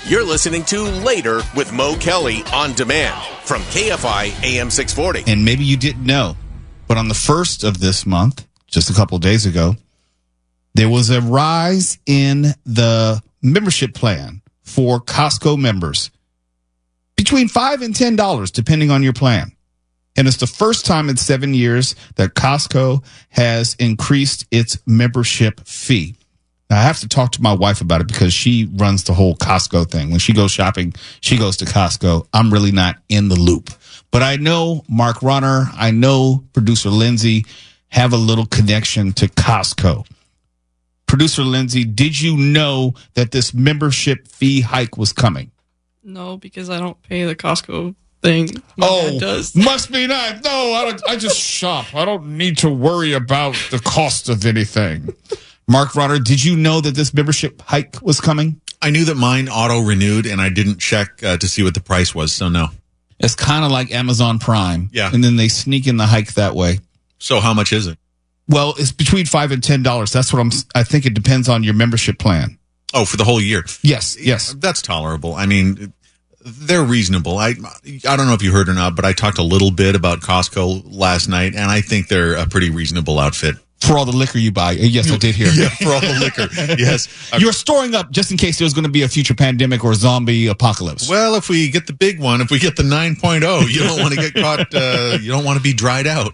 You're listening to Later with Mo Kelly on demand from KFI AM 640. And maybe you didn't know, but on the 1st of this month, just a couple of days ago, there was a rise in the membership plan for Costco members between $5 and $10, depending on your plan. And it's the first time in 7 years that Costco has increased its membership fee. Now, I have to talk to my wife about it because she runs the whole Costco thing. When she goes shopping, she goes to Costco. I'm really not in the loop. But I know Mark Runner, I know producer Lindsay have a little connection to Costco. Producer Lindsay, did you know that this membership fee hike was coming? No, because I don't pay the Costco thing. My dad does. Must be nice. No, I just shop. I don't need to worry about the cost of anything. Mark Runner, did you know that this membership hike was coming? I knew that mine auto-renewed, and I didn't check to see what the price was, so no. It's kind of like Amazon Prime. Yeah. And then they sneak in the hike that way. So how much is it? Well, it's between $5 and $10. That's what I think it depends on your membership plan. Oh, for the whole year? Yes. That's tolerable. I mean, they're reasonable. I don't know if you heard or not, but I talked a little bit about Costco last night, and I think they're a pretty reasonable outfit. For all the liquor you buy. Yes, I did hear. Yeah, for all the liquor. Yes. You're storing up just in case there's going to be a future pandemic or zombie apocalypse. Well, if we get the big one, if we get the 9.0, you don't want to get caught, you don't want to be dried out.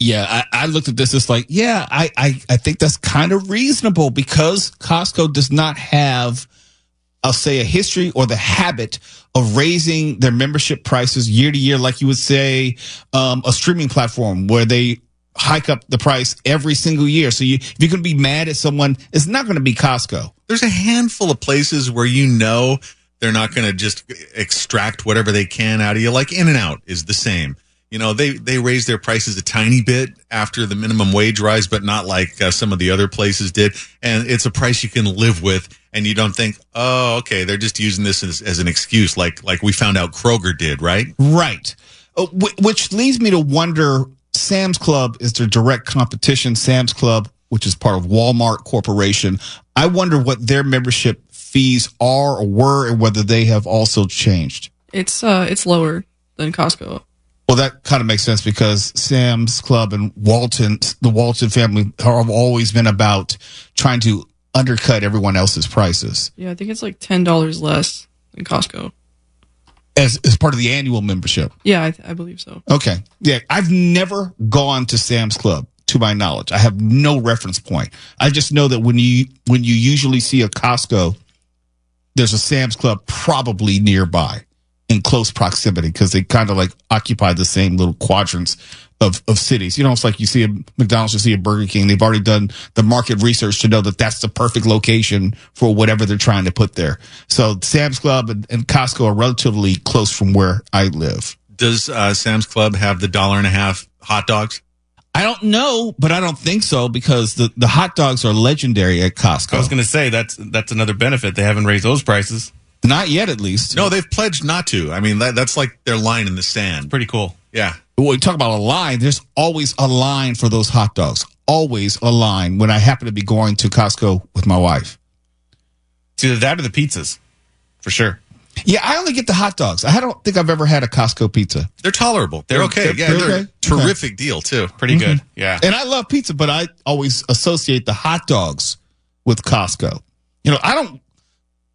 Yeah, I looked at this. It's like, yeah, I think that's kind of reasonable because Costco does not have, I'll say, a history or the habit of raising their membership prices year to year, like you would say a streaming platform where they hike up the price every single year. So if you're going to be mad at someone, it's not going to be Costco. There's a handful of places where you know they're not going to just extract whatever they can out of you. Like In-N-Out is the same. You know, they raise their prices a tiny bit after the minimum wage rise, but not like some of the other places did. And it's a price you can live with, and you don't think, oh, okay, they're just using this as an excuse, like we found out Kroger did, right? Right. Which leads me to wonder, Sam's Club is their direct competition. Sam's Club, which is part of Walmart Corporation. I wonder what their membership fees are or were and whether they have also changed. It's lower than Costco. Well, that kind of makes sense because Sam's Club and the Walton family have always been about trying to undercut everyone else's prices. Yeah, I think it's like $10 less than Costco. As part of the annual membership? Yeah, I believe so. Okay. Yeah, I've never gone to Sam's Club, to my knowledge. I have no reference point. I just know that when you usually see a Costco, there's a Sam's Club probably nearby in close proximity because they kind of like occupy the same little quadrants of cities. You know, it's like you see a McDonald's, you see a Burger King. They've already done the market research to know that that's the perfect location for whatever they're trying to put there. So Sam's Club and Costco are relatively close from where I live. Does Sam's Club have the $1.50 hot dogs? I don't know, but I don't think so because the hot dogs are legendary at Costco. I was going to say that's another benefit. They haven't raised those prices. Not yet, at least. No, they've pledged not to. I mean, that's like their line in the sand. Pretty cool. Yeah. When we talk about a line, there's always a line for those hot dogs. Always a line when I happen to be going to Costco with my wife. It's either that or the pizzas, for sure. Yeah, I only get the hot dogs. I don't think I've ever had a Costco pizza. They're tolerable. They're okay. They're a terrific deal, too. Pretty good. Yeah. And I love pizza, but I always associate the hot dogs with Costco. You know, I don't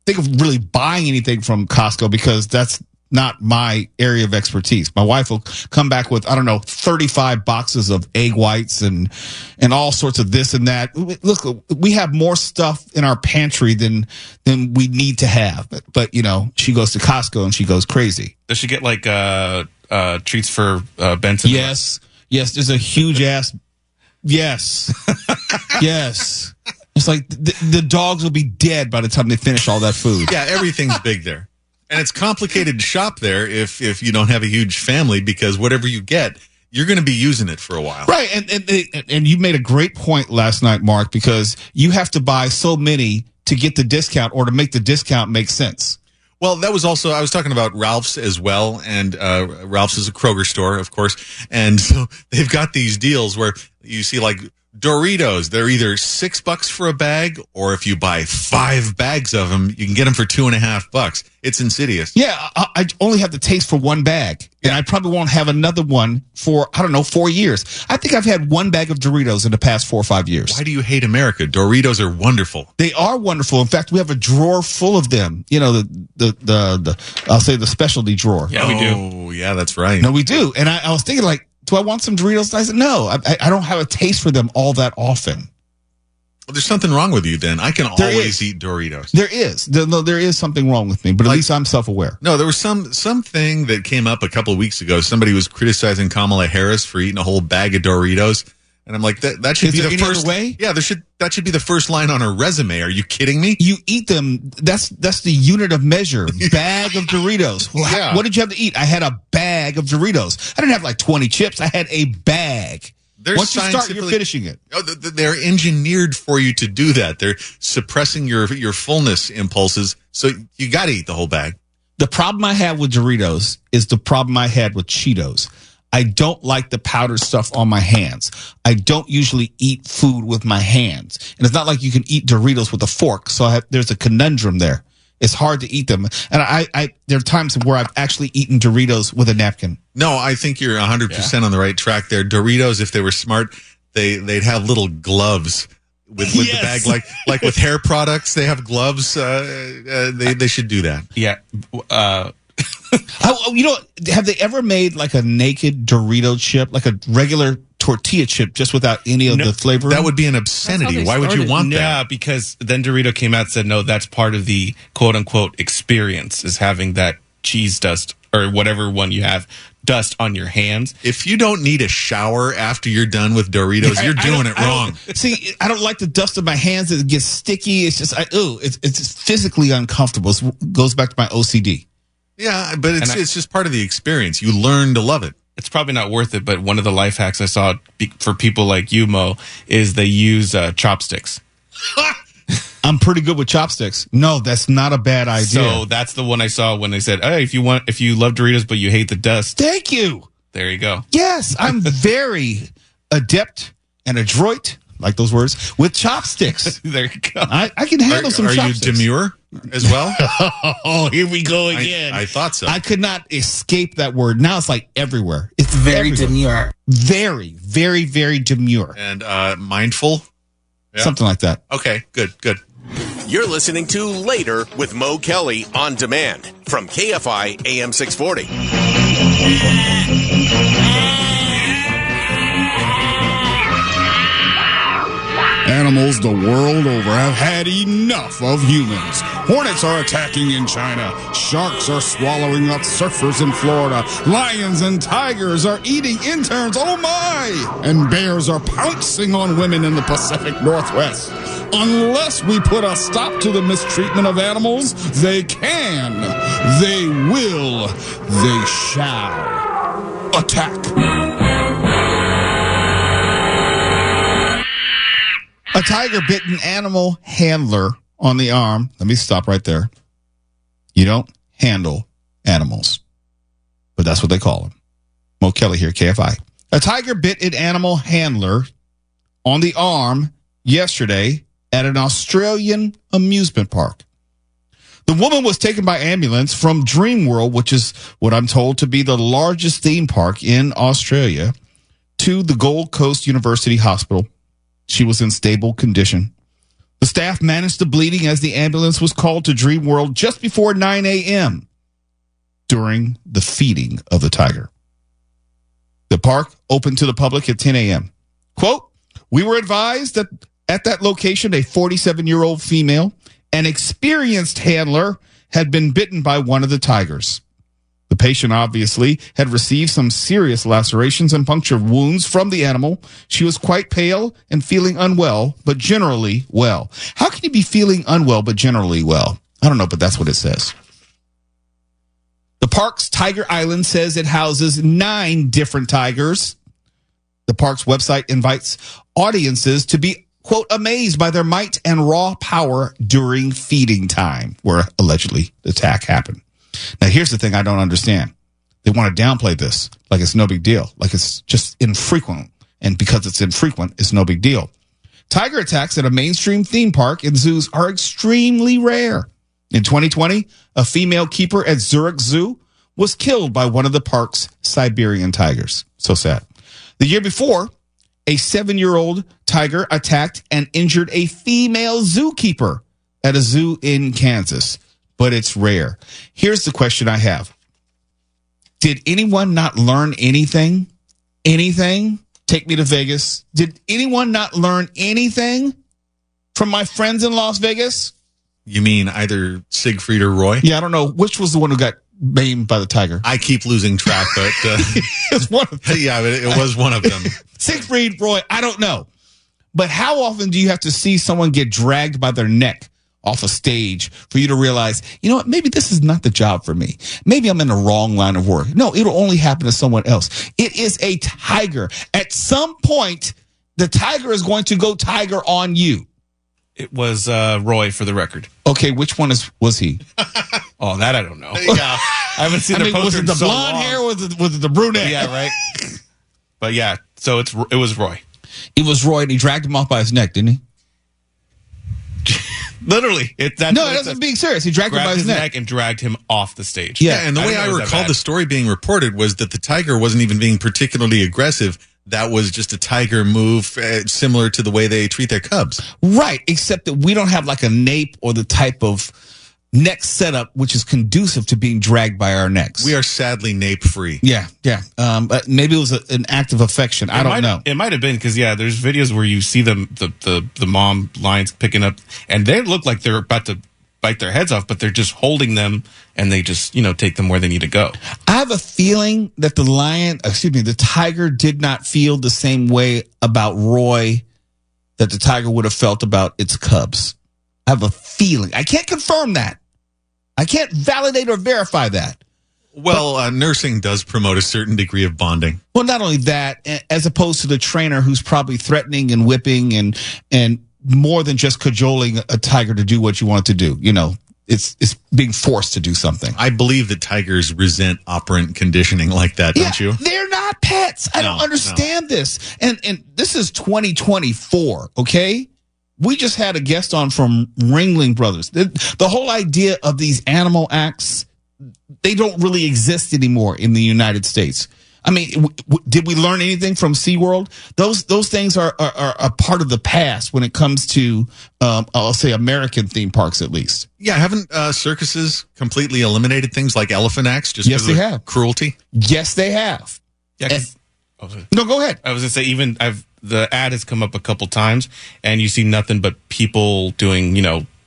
think of really buying anything from Costco because that's not my area of expertise. My wife will come back with, 35 boxes of egg whites and all sorts of this and that. Look, we have more stuff in our pantry than we need to have. But she goes to Costco and she goes crazy. Does she get like treats for Benson? Yes. There's a huge ass. Yes. Yes. It's like the dogs will be dead by the time they finish all that food. Yeah, everything's big there. And it's complicated to shop there if you don't have a huge family because whatever you get, you're going to be using it for a while. Right. And you made a great point last night, Mark, because you have to buy so many to get the discount or to make the discount make sense. Well, that was also, I was talking about Ralph's as well, and Ralph's is a Kroger store, of course, and so they've got these deals where you see like Doritos, they're either $6 for a bag, or if you buy 5 bags of them, you can get them for $2.50. It's insidious. Yeah, I only have the taste for one bag, and I probably won't have another one for, 4 years. I think I've had one bag of Doritos in the past 4 or 5 years. Why do you hate America? Doritos are wonderful. They are wonderful. In fact, we have a drawer full of them. You know, the I'll say the specialty drawer. Yeah, we do. Oh, yeah, that's right. No, we do. And I was thinking, like, do I want some Doritos? And I said, no, I don't have a taste for them all that often. Well, there's something wrong with you then. I can always eat Doritos. There is. There is something wrong with me, but at least I'm self-aware. No, there was something that came up a couple of weeks ago. Somebody was criticizing Kamala Harris for eating a whole bag of Doritos. And I'm like, that should be the first way? Yeah, that should be the first line on her resume. Are you kidding me? You eat them. That's the unit of measure. Bag of Doritos. Well, Yeah. what did you have to eat? I had a bag of Doritos. I didn't have like 20 chips. I had a bag. Once you start, you're finishing it. Oh, they're engineered for you to do that. They're suppressing your fullness impulses, so you got to eat the whole bag. The problem I have with Doritos is the problem I had with Cheetos. I don't like the powdered stuff on my hands. I don't usually eat food with my hands. And it's not like you can eat Doritos with a fork. So there's a conundrum there. It's hard to eat them. And there are times where I've actually eaten Doritos with a napkin. No, I think you're 100% on the right track there. Doritos, if they were smart, they'd have little gloves with the bag, like with hair products. They have gloves. They should do that. Yeah. Have they ever made like a naked Dorito chip, like a regular tortilla chip, just without any of the flavor? That would be an obscenity. Why would you want that? Yeah, because then Dorito came out and said, no, that's part of the quote unquote experience, is having that cheese dust or whatever one you have dust on your hands. If you don't need a shower after you're done with Doritos, you're doing it wrong. See, I don't like the dust of my hands. It gets sticky. It's just, it's physically uncomfortable. It goes back to my OCD. Yeah, but it's just part of the experience. You learn to love it. It's probably not worth it, but one of the life hacks I saw for people like you, Mo, is they use chopsticks. I'm pretty good with chopsticks. No, that's not a bad idea. So that's the one I saw when they said, hey, if you love Doritos but you hate the dust. Thank you. There you go. Yes, I'm very adept and adroit, like those words, with chopsticks. There you go. I can handle some chopsticks. Are you demure as well? Oh, here we go again. I thought so. I could not escape that word. Now it's like everywhere. It's Very everywhere. demure. Very, very, very demure. And mindful? Yeah. Something like that. Okay, good. You're listening to Later with Mo Kelly on demand from KFI AM 640. Animals the world over have had enough of humans. Hornets are attacking in China. Sharks are swallowing up surfers in Florida. Lions and tigers are eating interns, oh my! And bears are pouncing on women in the Pacific Northwest. Unless we put a stop to the mistreatment of animals, they can, they will, they shall attack. A tiger bit an animal handler on the arm. Let me stop right there. You don't handle animals, but that's what they call them. Mo Kelly here, KFI. A tiger bit an animal handler on the arm yesterday at an Australian amusement park. The woman was taken by ambulance from Dreamworld, which is what I'm told to be the largest theme park in Australia, to the Gold Coast University Hospital. She was in stable condition. The staff managed the bleeding as the ambulance was called to Dreamworld just before 9 a.m. during the feeding of the tiger. The park opened to the public at 10 a.m. Quote, we were advised that at that location, a 47-year-old female, an experienced handler, had been bitten by one of the tigers. The patient obviously had received some serious lacerations and puncture wounds from the animal. She was quite pale and feeling unwell, but generally well. How can you be feeling unwell, but generally well? I don't know, but that's what it says. The park's Tiger Island says it houses 9 different tigers. The park's website invites audiences to be, quote, amazed by their might and raw power during feeding time, where allegedly the attack happened. Now, here's the thing I don't understand. They want to downplay this like it's no big deal, like it's just infrequent. And because it's infrequent, it's no big deal. Tiger attacks at a mainstream theme park and zoos are extremely rare. In 2020, a female keeper at Zurich Zoo was killed by one of the park's Siberian tigers. So sad. The year before, a 7-year-old tiger attacked and injured a female zookeeper at a zoo in Kansas. But it's rare. Here's the question I have. Did anyone not learn anything? Anything? Take me to Vegas. Did anyone not learn anything from my friends in Las Vegas? You mean either Siegfried or Roy? Yeah, I don't know. Which was the one who got maimed by the tiger? I keep losing track, but It's one of them. yeah, but it was one of them. Siegfried, Roy, I don't know. But how often do you have to see someone get dragged by their neck off a stage for you to realize, you know what, maybe this is not the job for me. Maybe I'm in the wrong line of work. No, it'll only happen to someone else. It is a tiger. At some point, the tiger is going to go tiger on you. It was Roy, for the record. Okay, which one was he? Oh, that I don't know. Yeah. I haven't seen the poster. Was it the in so blonde long. hair or was it the brunette? Yeah, right. But yeah, so it was Roy. It was Roy, and he dragged him off by his neck, didn't he? Literally, That's being serious. He dragged him by grabbed his neck. and dragged him off the stage. Yeah. And the way I didn't know it was that recall bad. the story being reported was that the tiger wasn't even being particularly aggressive. That was just a tiger move, similar to the way they treat their cubs. Right, except that we don't have like a nape or the type of neck setup which is conducive to being dragged by our necks. We are sadly nape free. Yeah. But maybe it was an act of affection. I don't know. It might have been because there's videos where you see them, the mom lions picking up, and they look like they're about to bite their heads off, but they're just holding them, and they just take them where they need to go. I have a feeling that the tiger did not feel the same way about Roy that the tiger would have felt about its cubs. I have a feeling. I can't confirm that. I can't validate or verify that. Well, nursing does promote a certain degree of bonding. Well, not only that, as opposed to the trainer who's probably threatening and whipping and more than just cajoling a tiger to do what you want it to do. It's being forced to do something. I believe that tigers resent operant conditioning like that, don't you? They're not pets. I don't understand this. And this is 2024, okay? We just had a guest on from Ringling Brothers. The whole idea of these animal acts, they don't really exist anymore in the United States. I mean, did we learn anything from SeaWorld? Those things are a part of the past when it comes to, I'll say, American theme parks, at least. Yeah, haven't circuses completely eliminated things like elephant acts just Yes, because they of have. Cruelty? Yes, they have. Yeah. No, go ahead. I was gonna say the ad has come up a couple times, and you see nothing but people doing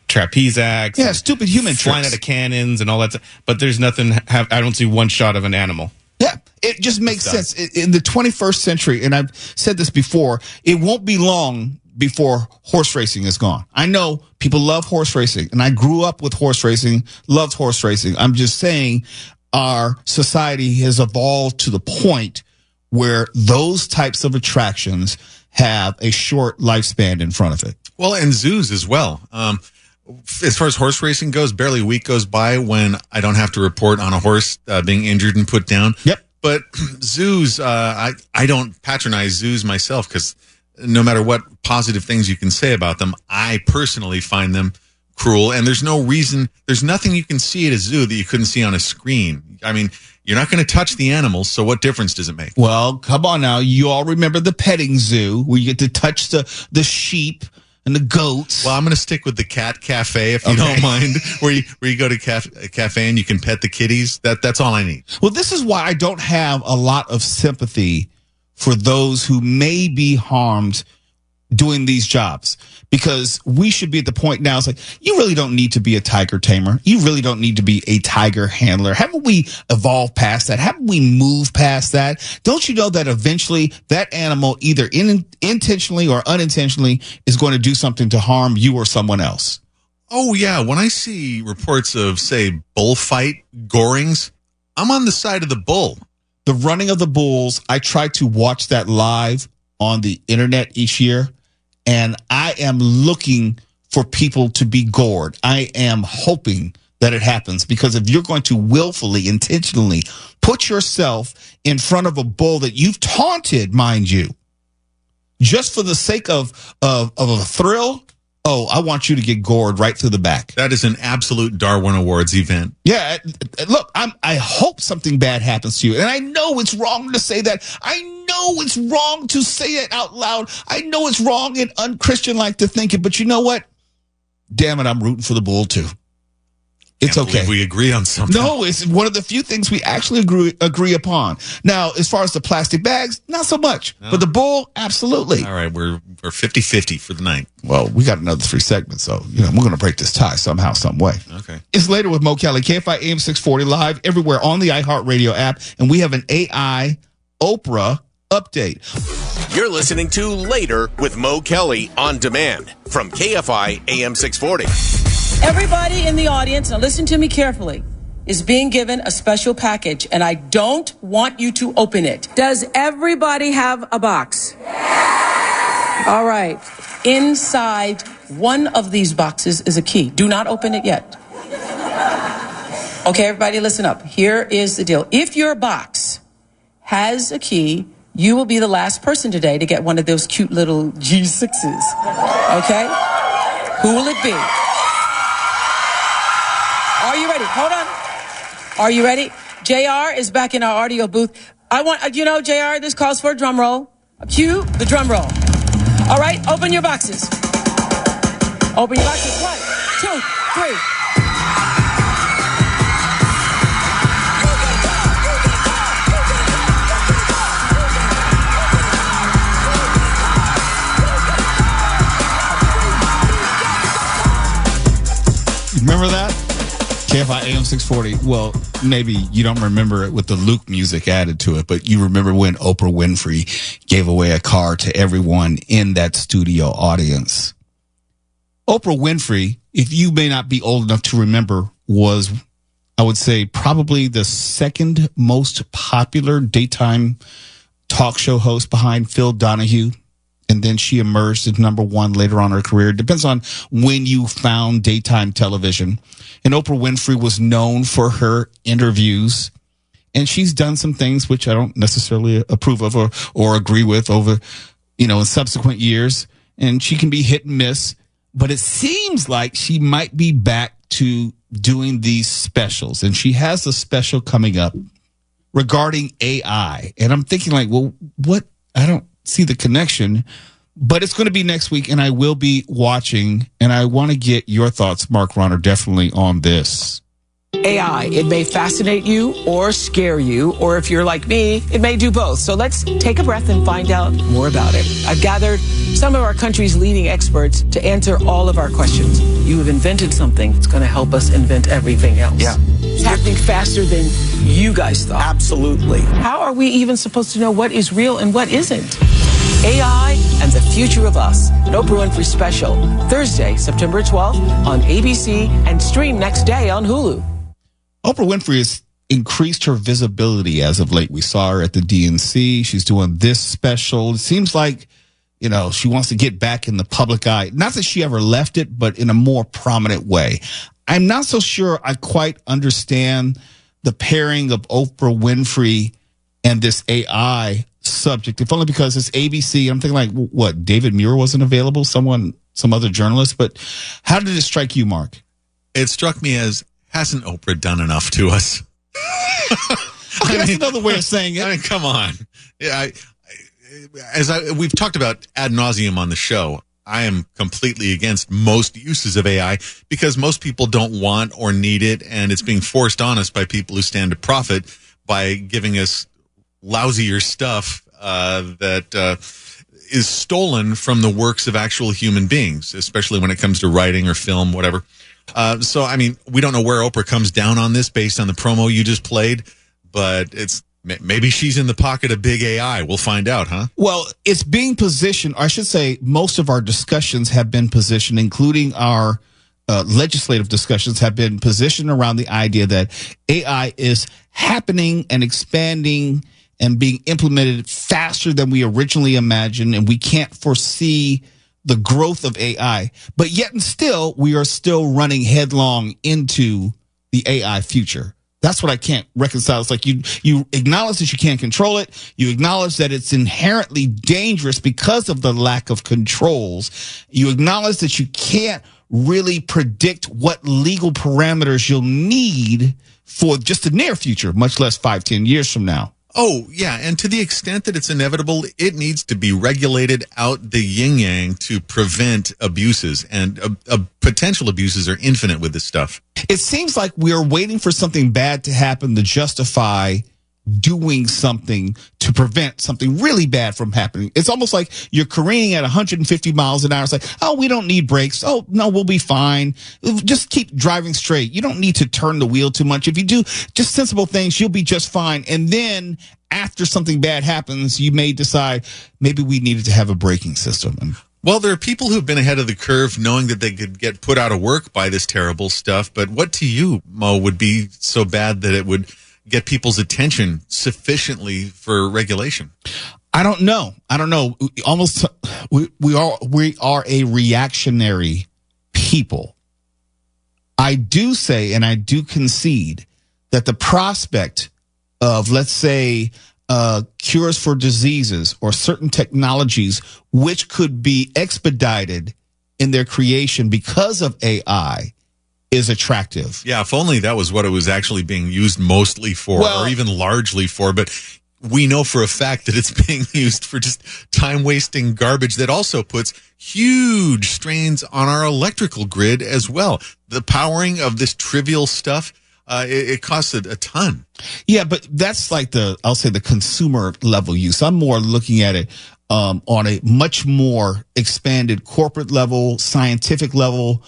trapeze acts. Yeah, stupid human flying tricks. out of cannons and all that stuff. But there's nothing. I don't see one shot of an animal. Yeah, it just makes sense. In the 21st century, and I've said this before, it won't be long before horse racing is gone. I know people love horse racing, and I grew up with horse racing, loved horse racing. I'm just saying our society has evolved to the point where those types of attractions have a short lifespan in front of it. Well, and zoos as well. As far as horse racing goes, barely a week goes by when I don't have to report on a horse being injured and put down. Yep. But zoos, I don't patronize zoos myself because no matter what positive things you can say about them, I personally find them cruel. And there's nothing you can see at a zoo that you couldn't see on a screen. I mean, you're not going to touch the animals, so what difference does it make? Well, come on now. You all remember the petting zoo where you get to touch the sheep and the goats. Well, I'm going to stick with the cat cafe, if you don't mind, where you go to a cafe and you can pet the kitties. That's all I need. Well, this is why I don't have a lot of sympathy for those who may be harmed doing these jobs, because we should be at the point now. It's like, you really don't need to be a tiger tamer. You really don't need to be a tiger handler. Haven't we evolved past that? Haven't we moved past that? Don't you know that eventually that animal, either intentionally or unintentionally, is going to do something to harm you or someone else? Oh, yeah. When I see reports of, say, bullfight gorings, I'm on the side of the bull. The running of the bulls, I try to watch that live on the internet each year, and I am looking for people to be gored. I am hoping that it happens, because if you're going to willfully, intentionally put yourself in front of a bull that you've taunted, mind you, just for the sake of a thrill, I want you to get gored right through the back. That is an absolute Darwin Awards event. Yeah, look, I hope something bad happens to you. And I know it's wrong to say that. I know it's wrong to say it out loud. I know it's wrong and unchristian-like to think it. But you know what? Damn it, I'm rooting for the bull, too. It's okay. We agree on something. No, it's one of the few things we actually agree upon. Now, as far as the plastic bags, not so much. No. But the bull, absolutely. All right, we're 50-50 for the night. Well, we got another 3 segments, so we're going to break this tie somehow, some way. Okay. It's Later with Mo Kelly, KFI AM 640, live everywhere on the iHeartRadio app, and we have an AI Oprah update. You're listening to Later with Mo Kelly on demand from KFI AM 640. Everybody in the audience, now listen to me carefully, is being given a special package, and I don't want you to open it. Does everybody have a box? Yeah! All right. Inside one of these boxes is a key. Do not open it yet. Okay, everybody listen up. Here is the deal. If your box has a key, you will be the last person today to get one of those cute little G6s. Okay? Who will it be? Are you ready? Hold on. Are you ready? JR is back in our audio booth. I want, JR, this calls for a drum roll. Cue the drum roll. All right, open your boxes. Open your boxes. 1, 2, 3. Remember that? KFI AM 640. Well, maybe you don't remember it with the Luke music added to it, but you remember when Oprah Winfrey gave away a car to everyone in that studio audience. Oprah Winfrey, if you may not be old enough to remember, was, I would say, probably the second most popular daytime talk show host behind Phil Donahue. And then she emerged as number one later on in her career. It depends on when you found daytime television. And Oprah Winfrey was known for her interviews. And she's done some things which I don't necessarily approve of or agree with over, in subsequent years. And she can be hit and miss. But it seems like she might be back to doing these specials. And she has a special coming up regarding AI. And I'm thinking well, what? I don't see the connection, but it's going to be next week, and I will be watching, and I want to get your thoughts, Mark Ronner, definitely on this. AI, it may fascinate you or scare you, or if you're like me, it may do both. So let's take a breath and find out more about it. I've gathered some of our country's leading experts to answer all of our questions. You have invented something that's going to help us invent everything else. Yeah. It's happening faster than you guys thought. Absolutely. How are we even supposed to know what is real and what isn't? AI and the Future of Us, an Oprah Winfrey special, Thursday, September 12th on ABC and stream next day on Hulu. Oprah Winfrey has increased her visibility as of late. We saw her at the DNC. She's doing this special. It seems like, she wants to get back in the public eye. Not that she ever left it, but in a more prominent way. I'm not so sure I quite understand the pairing of Oprah Winfrey and this AI subject, if only because it's ABC. I'm thinking what, David Muir wasn't available, some other journalist, but how did it strike you, Mark? It struck me as, hasn't Oprah done enough to us? That's another way of saying it. Come on. Yeah, we've talked about ad nauseum on the show, I am completely against most uses of AI because most people don't want or need it, and it's being forced on us by people who stand to profit by giving us lousier stuff that is stolen from the works of actual human beings, especially when it comes to writing or film, whatever. So, we don't know where Oprah comes down on this based on the promo you just played, but maybe she's in the pocket of big AI. We'll find out, huh? Well, it's being positioned, or I should say most of our discussions have been positioned, including our legislative discussions have been positioned around the idea that AI is happening and expanding and being implemented faster than we originally imagined, and we can't foresee the growth of AI. But yet and still, we are still running headlong into the AI future. That's what I can't reconcile. It's like you acknowledge that you can't control it. You acknowledge that it's inherently dangerous because of the lack of controls. You acknowledge that you can't really predict what legal parameters you'll need for just the near future, much less 5-10 years from now. Oh, yeah. And to the extent that it's inevitable, it needs to be regulated out the yin-yang to prevent abuses. And potential abuses are infinite with this stuff. It seems like we're waiting for something bad to happen to justify doing something to prevent something really bad from happening. It's almost like you're careening at 150 miles an hour. It's like, oh, we don't need brakes. Oh, no, we'll be fine. Just keep driving straight. You don't need to turn the wheel too much. If you do just sensible things, you'll be just fine. And then after something bad happens, you may decide maybe we needed to have a braking system. Well, there are people who've been ahead of the curve knowing that they could get put out of work by this terrible stuff. But what to you, Mo, would be so bad that it would get people's attention sufficiently for regulation? I don't know. Almost, we are a reactionary people. I do say, and I do concede that the prospect of, let's say, cures for diseases or certain technologies which could be expedited in their creation because of AI is attractive. Yeah, if only that was what it was actually being used mostly for, or even largely for. But we know for a fact that it's being used for just time-wasting garbage that also puts huge strains on our electrical grid as well. The powering of this trivial stuff, it costs a ton. Yeah, but that's like I'll say the consumer level use. I'm more looking at it on a much more expanded corporate level, scientific level,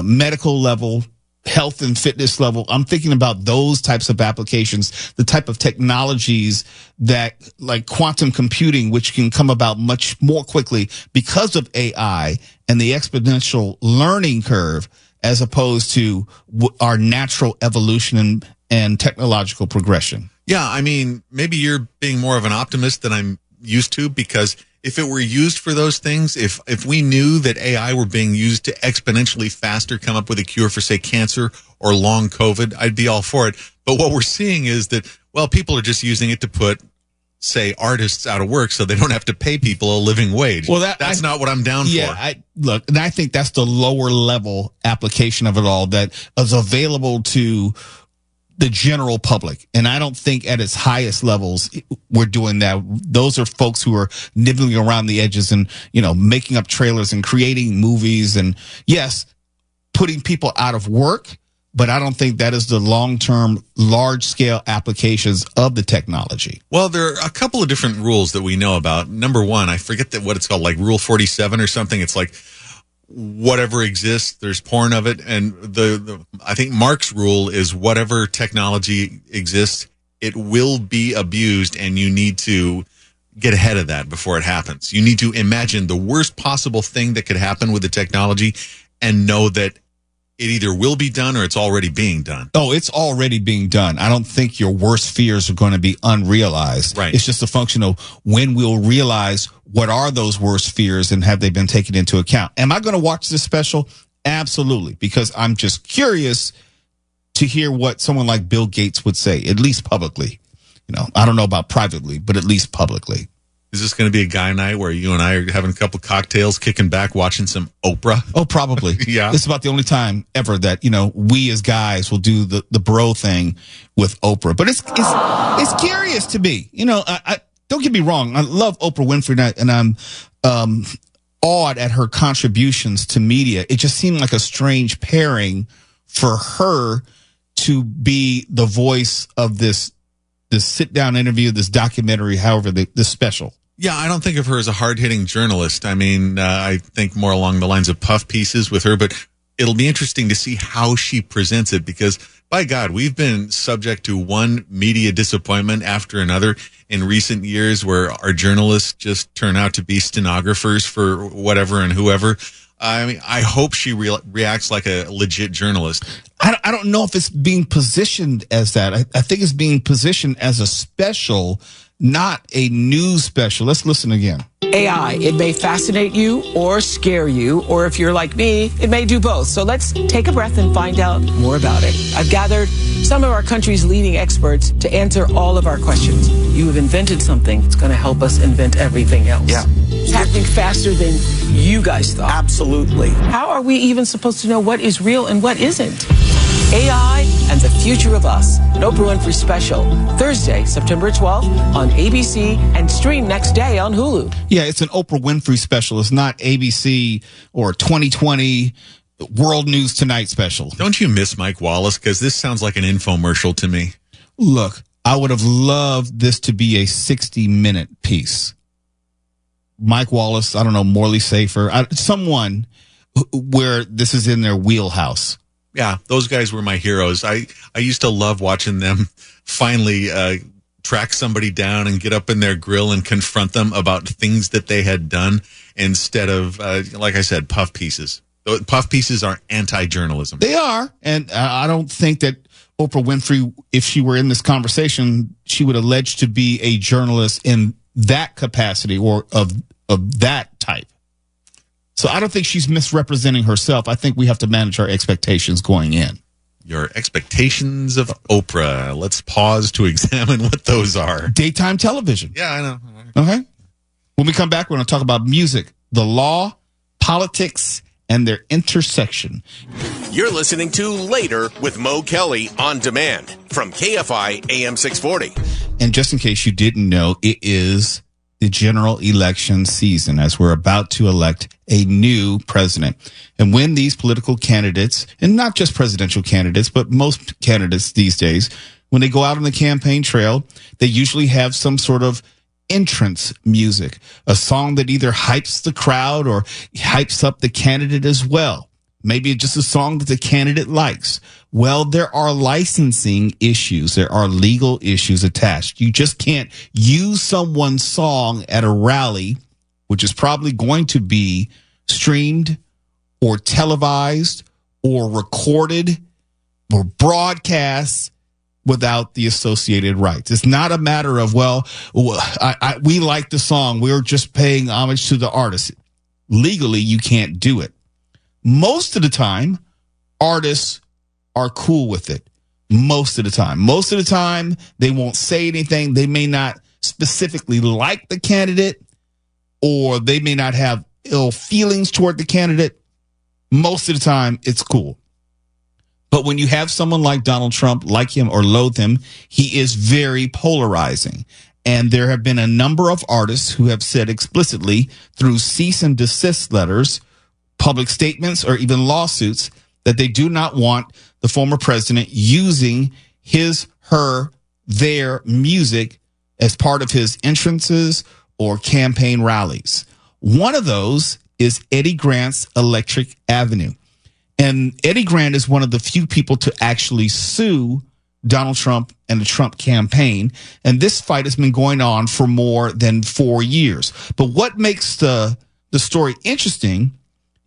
medical level, health and fitness level. I'm thinking about those types of applications, the type of technologies that, like quantum computing, which can come about much more quickly because of AI and the exponential learning curve, as opposed to our natural evolution and technological progression. Yeah, I mean, maybe you're being more of an optimist than I'm used to, because if it were used for those things, if we knew that AI were being used to exponentially faster come up with a cure for, say, cancer or long COVID, I'd be all for it. But what we're seeing is that, well, people are just using it to put, say, artists out of work so they don't have to pay people a living wage. Well, that's not what I'm down for. Look, and I think that's the lower level application of it all that is available to the general public. And I don't think at its highest levels we're doing that. Those are folks who are nibbling around the edges and, making up trailers and creating movies and, yes, putting people out of work. But I don't think that is the long-term, large-scale applications of the technology. Well, there are a couple of different rules that we know about. Number one, I forget what it's called, like Rule 47 or something. It's like whatever exists, there's porn of it. And I think Mark's rule is whatever technology exists, it will be abused, and you need to get ahead of that before it happens. You need to imagine the worst possible thing that could happen with the technology and know that it either will be done or it's already being done. Oh, it's already being done. I don't think your worst fears are going to be unrealized. Right. It's just a function of when we'll realize what are those worst fears and have they been taken into account. Am I going to watch this special? Absolutely, because I'm just curious to hear what someone like Bill Gates would say, at least publicly. I don't know about privately, but at least publicly. Is this going to be a guy night where you and I are having a couple cocktails, kicking back, watching some Oprah? Oh, probably. Yeah. It's about the only time ever that, we as guys will do the bro thing with Oprah. But it's curious to me. I don't get me wrong. I love Oprah Winfrey, and I'm awed at her contributions to media. It just seemed like a strange pairing for her to be the voice of this sit-down interview, this documentary, however, this special. Yeah, I don't think of her as a hard-hitting journalist. I mean, I think more along the lines of puff pieces with her, but it'll be interesting to see how she presents it, because, by God, we've been subject to one media disappointment after another in recent years where our journalists just turn out to be stenographers for whatever and whoever. I mean, I hope she reacts like a legit journalist. I don't know if it's being positioned as that. I think it's being positioned as a special not a news special. Let's listen again. AI, it may fascinate you or scare you, or if you're like me, it may do both. So let's take a breath and find out more about it. I've gathered some of our country's leading experts to answer all of our questions. You have invented something that's going to help us invent everything else. Yeah. It's happening faster than you guys thought. Absolutely. How are we even supposed to know what is real and what isn't? AI and the Future of Us, an Oprah Winfrey special, Thursday, September 12th on ABC and stream next day on Hulu. Yeah, it's an Oprah Winfrey special. It's not ABC or 2020 World News Tonight special. Don't you miss Mike Wallace? Because this sounds like an infomercial to me. Look, I would have loved this to be a 60-minute piece. Mike Wallace, I don't know, Morley Safer, someone where this is in their wheelhouse. Yeah, those guys were my heroes. I used to love watching them finally track somebody down and get up in their grill and confront them about things that they had done instead of, like I said, puff pieces. Puff pieces are anti-journalism. They are. And I don't think that Oprah Winfrey, if she were in this conversation, she would allege to be a journalist in that capacity or of that type. So I don't think she's misrepresenting herself. I think we have to manage our expectations going in. Your expectations of Oprah. Let's pause to examine what those are. Daytime television. Yeah, I know. Okay. When we come back, we're going to talk about music, the law, politics, and their intersection. You're listening to Later with Mo Kelly on demand from KFI AM 640. And just in case you didn't know, it is the general election season as we're about to elect a new president. And when these political candidates, and not just presidential candidates, but most candidates these days, when they go out on the campaign trail, they usually have some sort of entrance music, a song that either hypes the crowd or hypes up the candidate as well. Maybe it's just a song that the candidate likes. Well, there are licensing issues. There are legal issues attached. You just can't use someone's song at a rally, which is probably going to be streamed or televised or recorded or broadcast without the associated rights. It's not a matter of, well, we like the song. We're just paying homage to the artist. Legally, you can't do it. Most of the time, artists are cool with it. Most of the time. Most of the time, they won't say anything. They may not specifically like the candidate, or they may not have ill feelings toward the candidate. Most of the time, it's cool. But when you have someone like Donald Trump, like him or loathe him, he is very polarizing. And there have been a number of artists who have said explicitly through cease and desist letters, public statements, or even lawsuits that they do not want the former president using his, her, their music as part of his entrances or campaign rallies. One of those is Eddie Grant's Electric Avenue. And Eddie Grant is one of the few people to actually sue Donald Trump and the Trump campaign. And this fight has been going on for more than 4 years. But what makes the story interesting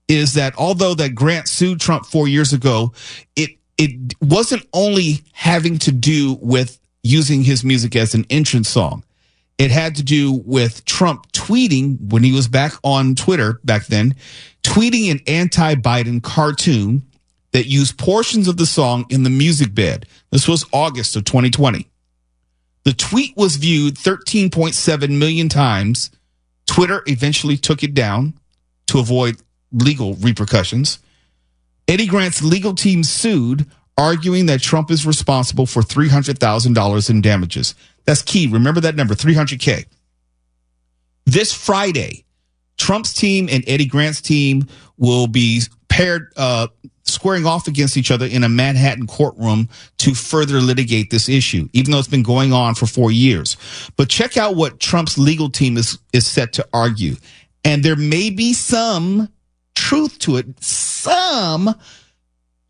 is that although that Grant sued Trump 4 years ago, it wasn't only having to do with using his music as an entrance song. It had to do with Trump tweeting when he was back on Twitter back then, tweeting an anti-Biden cartoon that used portions of the song in the music bed. This was August of 2020. The tweet was viewed 13.7 million times. Twitter eventually took it down to avoid legal repercussions. Eddie Grant's legal team sued, arguing that Trump is responsible for $300,000 in damages. That's key. Remember that number, $300K. This Friday, Trump's team and Eddie Grant's team will be paired, squaring off against each other in a Manhattan courtroom to further litigate this issue, even though it's been going on for 4 years. But check out what Trump's legal team is set to argue. And there may be some truth to it,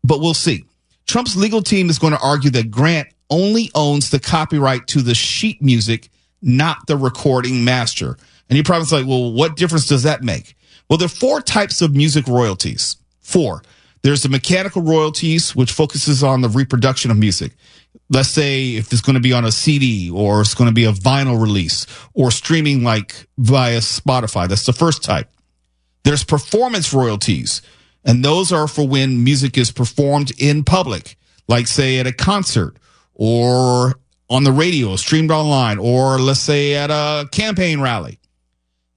but we'll see. Trump's legal team is going to argue that Grant only owns the copyright to the sheet music, not the recording master. And you're probably like, well, what difference does that make? Well, there are 4 types of music royalties. 4. There's the mechanical royalties, which focuses on the reproduction of music. Let's say if it's going to be on a CD or it's going to be a vinyl release or streaming like via Spotify. That's the first type. There's performance royalties, and those are for when music is performed in public, like say at a concert or on the radio, streamed online, or let's say at a campaign rally.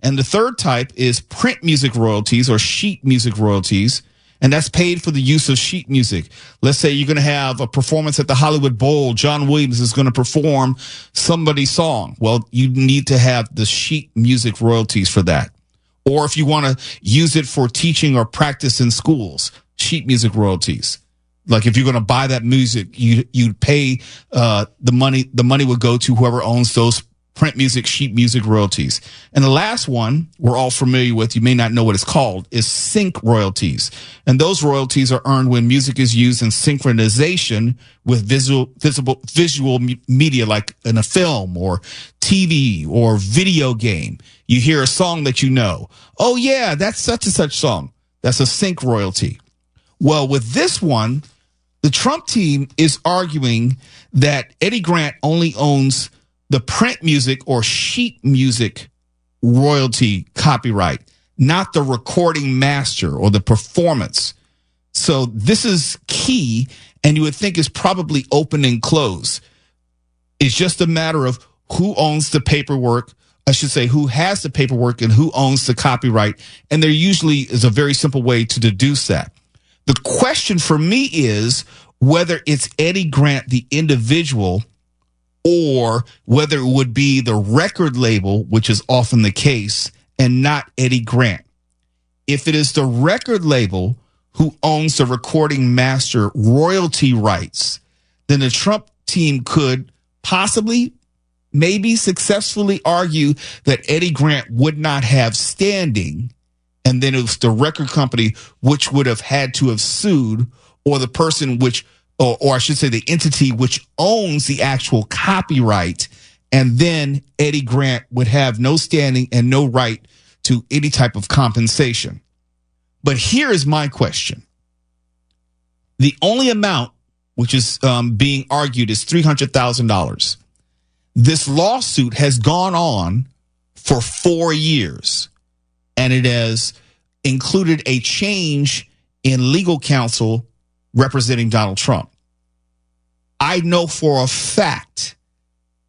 And the third type is print music royalties or sheet music royalties, and that's paid for the use of sheet music. Let's say you're going to have a performance at the Hollywood Bowl. John Williams is going to perform somebody's song. Well, you need to have the sheet music royalties for that. Or if you want to use it for teaching or practice in schools, sheet music royalties. Like if you're going to buy that music, you'd pay the money. The money would go to whoever owns those print music, sheet music royalties. And the last one we're all familiar with, you may not know what it's called, is sync royalties. And those royalties are earned when music is used in synchronization with visual media, like in a film or TV or video game. You hear a song that you know. Oh yeah, that's such and such song. That's a sync royalty. Well, with this one, the Trump team is arguing that Eddie Grant only owns the print music or sheet music royalty copyright, not the recording master or the performance. So this is key, and you would think it's probably open and close. It's just a matter of who owns the paperwork, I should say who has the paperwork and who owns the copyright. And there usually is a very simple way to deduce that. The question for me is whether it's Eddie Grant, the individual, or whether it would be the record label, which is often the case, and not Eddie Grant. If it is the record label who owns the recording master royalty rights, then the Trump team could possibly, maybe successfully argue that Eddie Grant would not have standing, and then it was the record company which would have had to have sued, or the person which, or I should say the entity which owns the actual copyright, and then Eddie Grant would have no standing and no right to any type of compensation. But here is my question. The only amount which is being argued is $300,000. This lawsuit has gone on for 4 years, and it has included a change in legal counsel representing Donald Trump. I know for a fact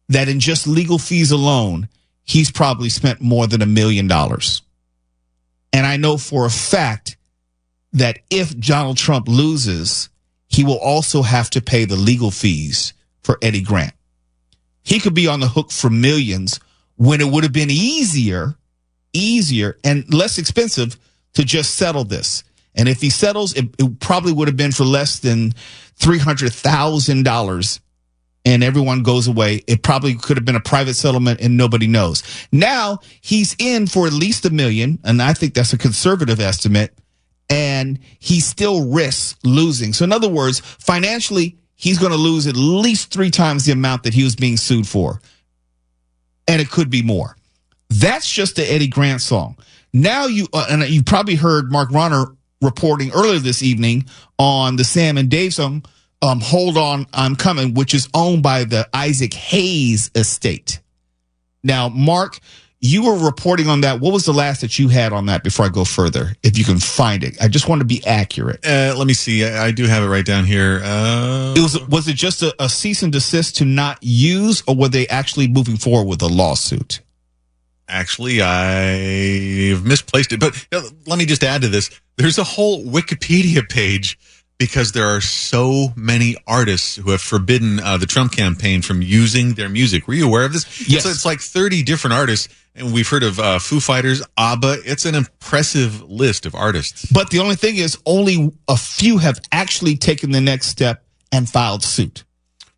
that in just legal fees alone, he's probably spent more than $1 million. And I know for a fact that if Donald Trump loses, he will also have to pay the legal fees for Eddie Grant. He could be on the hook for millions when it would have been easier and less expensive to just settle this. And if he settles, it probably would have been for less than $300,000, and everyone goes away. It probably could have been a private settlement, and nobody knows. Now he's in for at least $1 million, and I think that's a conservative estimate, and he still risks losing. So in other words, financially, he's going to lose at least 3 times the amount that he was being sued for, and it could be more. That's just the Eddie Grant song. Now you probably heard Mark Ronner reporting earlier this evening on the Sam and Dave song, Hold On, I'm Coming, which is owned by the Isaac Hayes estate. Now, Mark, you were reporting on that. What was the last that you had on that before I go further, if you can find it? I just want to be accurate. Let me see. I do have it right down here. Was it just a cease and desist to not use, or were they actually moving forward with a lawsuit? Actually, I've misplaced it. But let me just add to this. There's a whole Wikipedia page because there are so many artists who have forbidden the Trump campaign from using their music. Were you aware of this? Yes. So it's like 30 different artists, and we've heard of Foo Fighters, ABBA. It's an impressive list of artists. But the only thing is only a few have actually taken the next step and filed suit.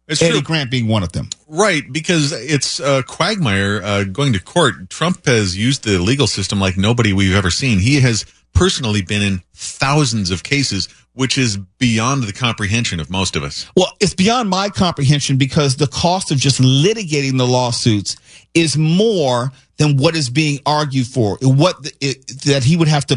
It's Eddie true. Grant being one of them. Right, because it's quagmire going to court. Trump has used the legal system like nobody we've ever seen. He has personally been in thousands of cases which is beyond the comprehension of most of us. Well, it's beyond my comprehension because the cost of just litigating the lawsuits is more than what is being argued for, that he would have to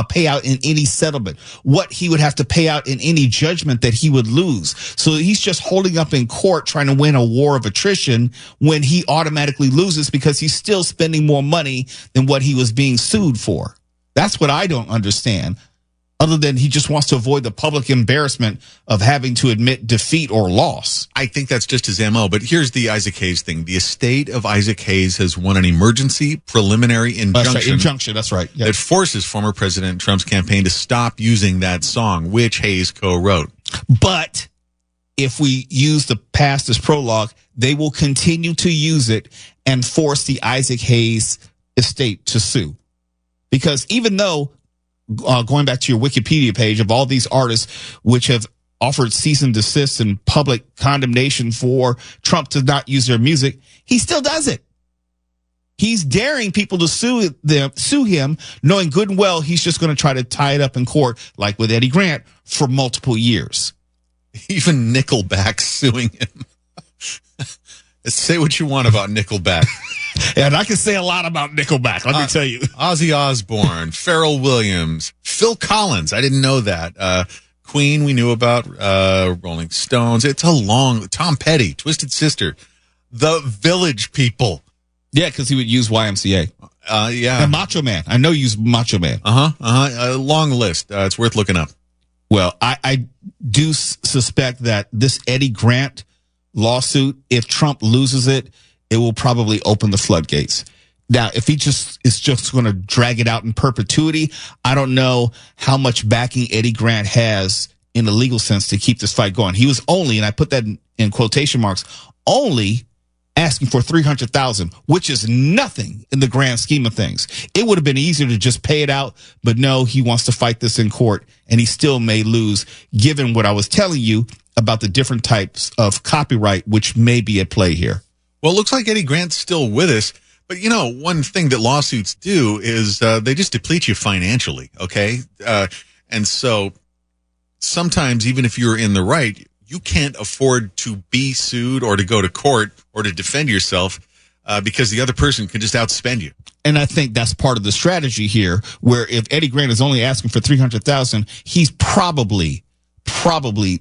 pay out in any settlement, what he would have to pay out in any judgment that he would lose. So he's just holding up in court trying to win a war of attrition when he automatically loses because he's still spending more money than what he was being sued for. That's what I don't understand. Other than he just wants to avoid the public embarrassment of having to admit defeat or loss. I think that's just his MO. But here's the Isaac Hayes thing. The estate of Isaac Hayes has won an emergency preliminary injunction. That's right. Yep. That forces former President Trump's campaign to stop using that song, which Hayes co-wrote. But if we use the past as prologue, they will continue to use it and force the Isaac Hayes estate to sue. Because even though going back to your Wikipedia page of all these artists which have offered cease and desist and public condemnation for Trump to not use their music, he still does it. He's daring people to sue him, knowing good and well he's just going to try to tie it up in court, like with Eddie Grant, for multiple years. Even Nickelback suing him. Say what you want about Nickelback. And I can say a lot about Nickelback, let me tell you. Ozzy Osbourne, Pharrell Williams, Phil Collins. I didn't know that. Queen, we knew about. Rolling Stones. It's a long. Tom Petty, Twisted Sister, The Village People. Yeah, because he would use YMCA. Yeah. And Macho Man. I know you use Macho Man. A long list. It's worth looking up. Well, I do suspect that this Eddie Grant lawsuit, if Trump loses it, it will probably open the floodgates. Now, if he is just going to drag it out in perpetuity, I don't know how much backing Eddie Grant has in the legal sense to keep this fight going. He was only, and I put that in quotation marks, only asking for $300,000, which is nothing in the grand scheme of things. It would have been easier to just pay it out, but no, he wants to fight this in court, and he still may lose, given what I was telling you about the different types of copyright which may be at play here. Well, it looks like Eddie Grant's still with us. But, you know, one thing that lawsuits do is they just deplete you financially, okay? And so sometimes, even if you're in the right, you can't afford to be sued or to go to court or to defend yourself because the other person can just outspend you. And I think that's part of the strategy here, where if Eddie Grant is only asking for $300,000, he's probably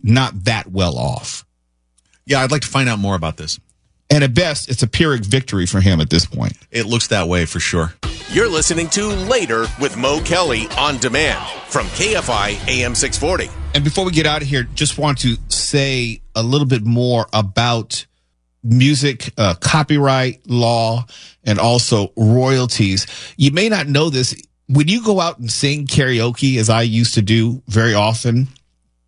not that well off. Yeah, I'd like to find out more about this. And at best, it's a Pyrrhic victory for him at this point. It looks that way for sure. You're listening to Later with Mo Kelly on demand from KFI AM 640. And before we get out of here, just want to say a little bit more about music, copyright law, and also royalties. You may not know this. When you go out and sing karaoke, as I used to do very often,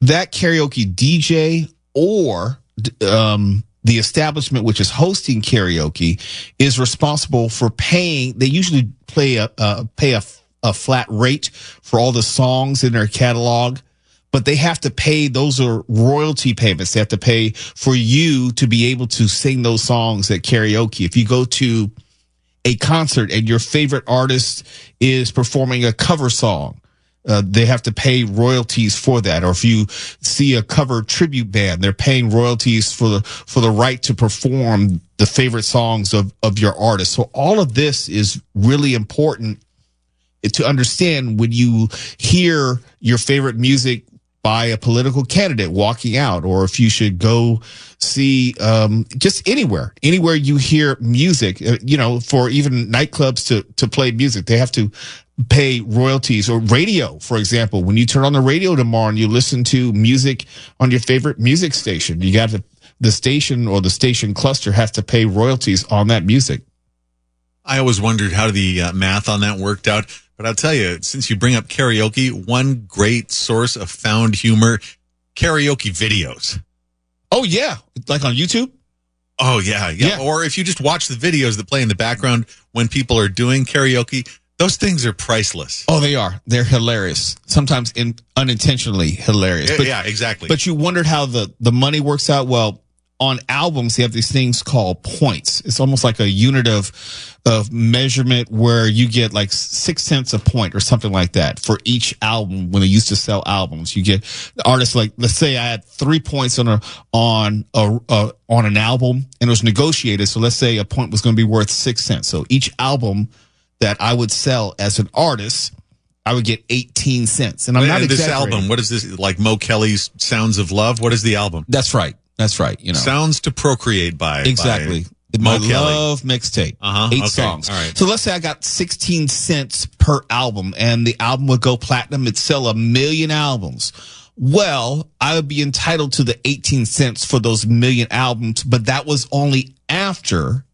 that karaoke DJ or the establishment which is hosting karaoke is responsible for paying. They usually pay a flat rate for all the songs in their catalog, but they have to pay. Those are royalty payments. They have to pay for you to be able to sing those songs at karaoke. If you go to a concert and your favorite artist is performing a cover song, they have to pay royalties for that. Or if you see a cover tribute band, they're paying royalties for the right to perform the favorite songs of your artist. So all of this is really important to understand when you hear your favorite music by a political candidate walking out, or if you should go see just anywhere you hear music, for even nightclubs to play music, they have to pay royalties. Or radio, for example, when you turn on the radio tomorrow and you listen to music on your favorite music station, you got the station or the station cluster has to pay royalties on that music. I always wondered how the math on that worked out. But I'll tell you, since you bring up karaoke, one great source of found humor, karaoke videos. Oh, yeah. Like on YouTube? Oh, yeah. Or if you just watch the videos that play in the background when people are doing karaoke, those things are priceless. Oh, they are. They're hilarious. Sometimes unintentionally hilarious. Yeah, exactly. But you wondered how the money works out. Well, on albums, they have these things called points. It's almost like a unit of measurement where you get like 6 cents a point or something like that for each album. When they used to sell albums, you get the artists, like, let's say I had 3 points on an album and it was negotiated. So let's say a point was going to be worth 6 cents. So each album that I would sell as an artist, I would get 18 cents. And I'm not exaggerating. This album, what is this? Like Mo Kelly's Sounds of Love? What is the album? That's right. You know, Sounds to Procreate by exactly. Mo My Kelly. Love mixtape. 8 songs. All right. So let's say I got 16 cents per album and the album would go platinum. It'd sell 1 million albums. Well, I would be entitled to the 18 cents for those 1 million albums, but that was only after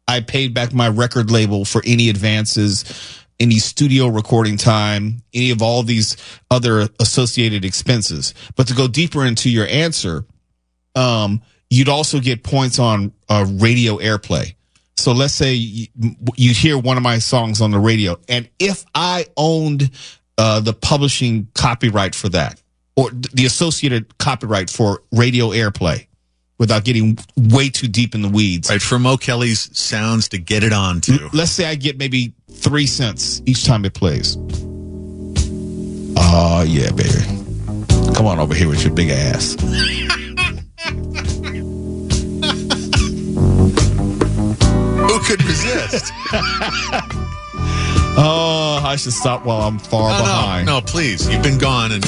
I paid back my record label for any advances, any studio recording time, any of all these other associated expenses. But to go deeper into your answer, you'd also get points on radio airplay. So let's say you hear one of my songs on the radio, and if I owned the publishing copyright for that, or the associated copyright for radio airplay, without getting way too deep in the weeds. Right, for Mo Kelly's Sounds to get it on to. Let's say I get maybe 3 cents each time it plays. Oh, yeah, baby. Come on over here with your big ass. Who could resist? Oh, I should stop while I'm far behind. No, please. You've been gone and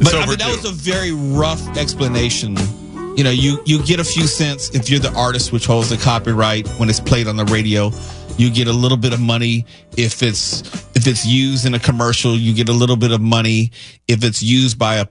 But I mean, that was a very rough explanation. You know, you get a few cents if you're the artist which holds the copyright when it's played on the radio. You get a little bit of money if it's used in a commercial. You get a little bit of money if it's used by a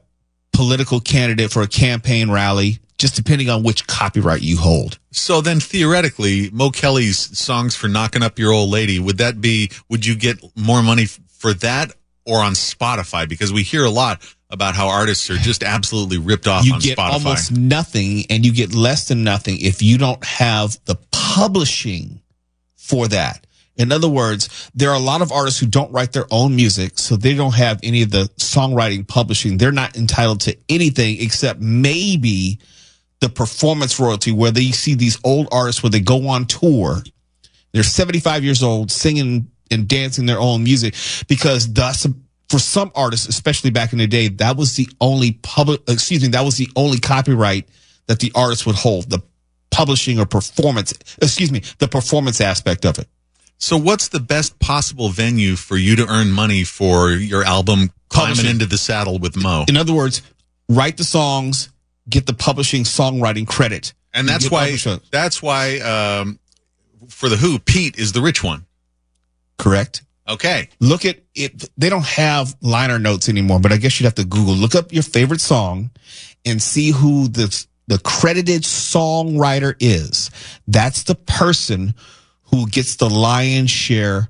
political candidate for a campaign rally, just depending on which copyright you hold. So then theoretically, Mo Kelly's Songs for Knocking Up Your Old Lady, would you get more money for that or on Spotify? Because we hear a lot about how artists are just absolutely ripped off on Spotify. You get almost nothing, and you get less than nothing if you don't have the publishing for that. In other words, there are a lot of artists who don't write their own music, so they don't have any of the songwriting publishing. They're not entitled to anything except maybe the performance royalty, where they see these old artists where they go on tour. They're 75 years old singing and dancing their own music, because for some artists, especially back in the day, that was the only copyright that the artist would hold, the publishing or the performance aspect of it. So what's the best possible venue for you to earn money for your album climbing into the saddle with Mo? In other words, write the songs, get the publishing songwriting credit. And that's why for The Who, Pete is the rich one. Correct. Okay. Look at it. They don't have liner notes anymore, but I guess you'd have to Google, look up your favorite song and see who the credited songwriter is. That's the person who gets the lion's share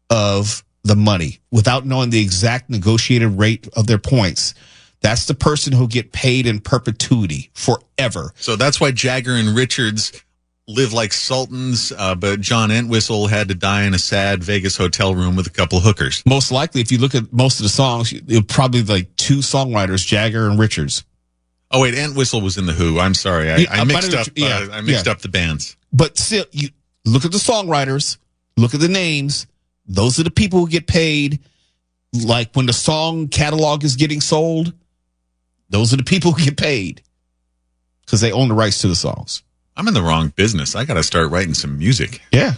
of the money without knowing the exact negotiated rate of their points. That's the person who'll get paid in perpetuity forever. So that's why Jagger and Richards live like sultans, but John Entwistle had to die in a sad Vegas hotel room with a couple of hookers. Most likely, if you look at most of the songs, it'll probably be like 2 songwriters, Jagger and Richards. Oh wait, Entwistle was in The Who. I'm sorry, I mixed up the bands. But still, you look at the songwriters, look at the names. Those are the people who get paid. Like when the song catalog is getting sold, those are the people who get paid because they own the rights to the songs. I'm in the wrong business. I got to start writing some music. Yeah.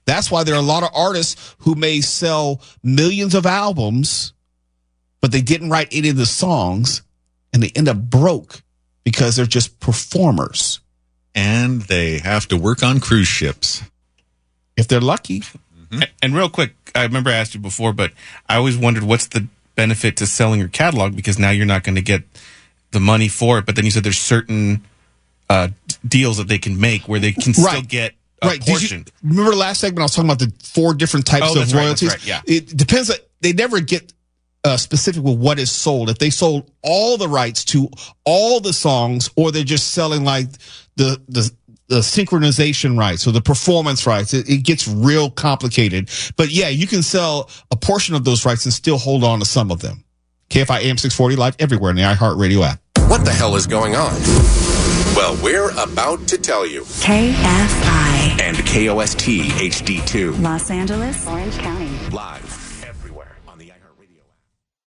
That's why there are a lot of artists who may sell millions of albums, but they didn't write any of the songs, and they end up broke because they're just performers. And they have to work on cruise ships. If they're lucky. Mm-hmm. And real quick, I remember I asked you before, but I always wondered what's the benefit to selling your catalog, because now you're not going to get the money for it. But then you said there's certain deals that they can make where they can still get a portion. Remember the last segment I was talking about the 4 different types of royalties? Right, yeah. It depends. They never get specific with what is sold. If they sold all the rights to all the songs, or they're just selling like the synchronization rights or the performance rights, it gets real complicated. But yeah, you can sell a portion of those rights and still hold on to some of them. KFI AM 640 live everywhere in the iHeartRadio app. What the hell is going on? Well, we're about to tell you. KFI. And KOST HD2. Los Angeles. Orange County. Live everywhere on the iHeart.